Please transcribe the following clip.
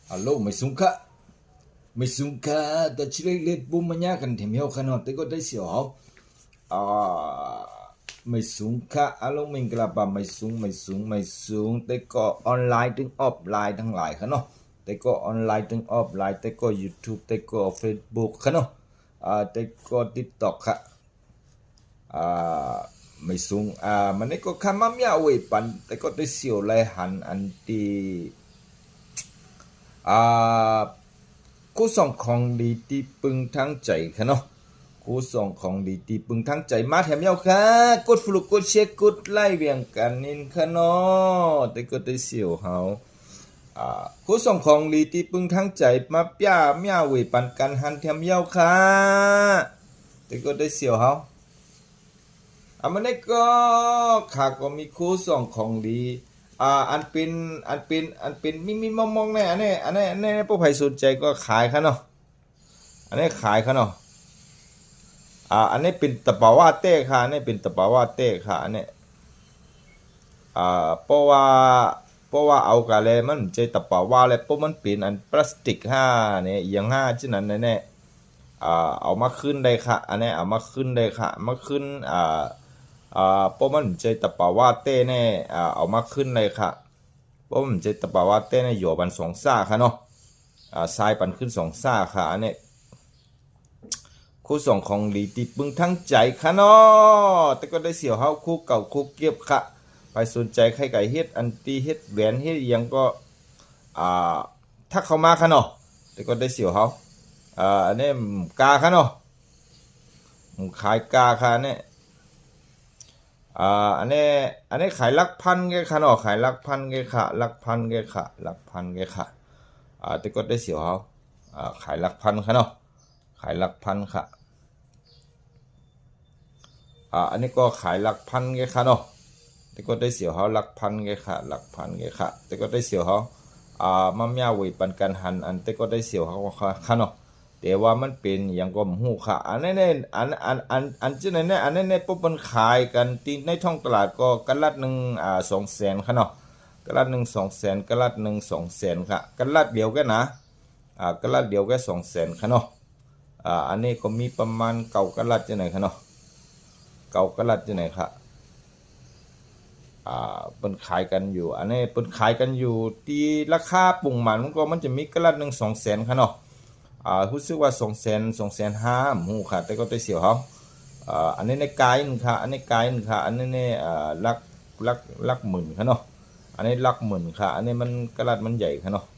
Alo, mày sung ka, ta chỉ lấy bùm mà nhá cần thêm hiểu khăn họ, tới có thấy xỉu không? À, mày sung ka, alo mình là bà mày sung, tới có onlineถึง offline ทั้งหลายkhăn họ, tới có onlineถึง offline, tới có YouTube, tới có Facebook khăn họ, tới có TikTok khá, à, mày sung, mà này có khám mắm ya vậy bạn, tới có thấy xỉu lại hẳn anh đi. คู่ส่งของดีที่ปึงทั้งใจค่ะเนาะคู่ส่งของดีที่ปึงทั้งใจมาแถมเยาค่ะกดฟลุกกดเช็คกดไล่เวียงกันนินค่ะเนาะแต่ก็ได้เสียวเฮาคู่ส่งของดีที่ปึงทั้งใจมาป้าเมียเวปันกันหันแถมเยาค่ะแต่ก็ได้เสียวเฮามันนี้ก็ข้าก็มีคู่ส่งของดีอันเป็นมีมองๆแน่อันนี้พวกใครสนใจก็ขายค่ะเนาะอันนี้ขายค่ะเนาะอันนี้เป็นตะปาว่าเต้ค่ะอันนี้เป็นตะปาว่าเต้ค่ะอันนี้เพราะว่าเอากะเลยมันใจตะปาว่าเลยเพราะมันเป็นอันพลาสติกห้าเนี่ยอย่างห้าฉะนั้นเนี่ยเอามาขึ้นได้ค่ะอันนี้เอามาขึ้นได้ค่ะมาขึ้นเพราะมันใจตะปาว่าเต้เนี่ยเอามาขึ้นเลยค่ะเพราะมันใจตะปาว่าเต้เนี่ยอยู่บันสองซ่าค่ะเนาะทรายปันขึ้นสองซ่าค่ะอันนี้คู่ส่งของดีติปึงทั้งใจค่ะเนาะแต่ก็ได้เสียวเฮาคู่เก่าคู่เก็บค่ะไปสนใจใครไก่เฮ็ดอันตีเฮ็ดแหวนเฮ็ดยังก็ถ้าเข้ามาค่ะเนาะแต่ก็ได้เสียวเฮาอันนี้กาค่ะเนาะขายกาค่ะเนี่ยอันนี้ขายลักพันแกค่ะเนาะขายลักพันแกค่ะลักพันแกค่ะลักพันแกค่ะแต่ก็ได้เสียวเฮาขายลักพันค่ะเนาะขายลักพันค่ะอันนี้ก็ขายลักพันแกค่ะเนาะแต่ก็ได้เสียวเฮาลักพันแกค่ะลักพันแกค่ะแต่ก็ได้เสียวเฮามัมยาเวปันกันหันอันแต่ก็ได้เสียวเฮาค่ะเนาะแต่ว่ามันเป็นอย่างก็หูค่ะอันนี้เนี่ยอันที่ไหนเนี่ยอันนี้เนี่ยปุ๊บมันขายกันที่ในท้องตลาดก็กะลัดหนึ่ง200,000ค่ะเนาะกะลัดหนึ่ง200,000กะลัดหนึ่ง200,000ค่ะกะลัดเดียวกันนะกะลัดเดียวกัน200,000ค่ะเนาะอันนี้ก็มีประมาณ9กะลัดที่ไหนค่ะเนาะ9กะลัดที่ไหนค่ะเป็นขายกันอยู่อันนี้เป็นขายกันอยู่ที่ราคาปุ่งมันก็มันจะมีกะลัดหนึ่ง200,000ค่ะเนาะรู้สึกว่า200,000 หูค่ะแต่ก็ได้เสียวเขาอันนี้ในกายนึงค่ะอันนี้กายนึงค่ะอันนี้ในลักหมื่นค่ะเนาะอันนี้ลักหมื่นค่ะอันนี้มันกระดาษมันใหญ่ค่ะเนาะ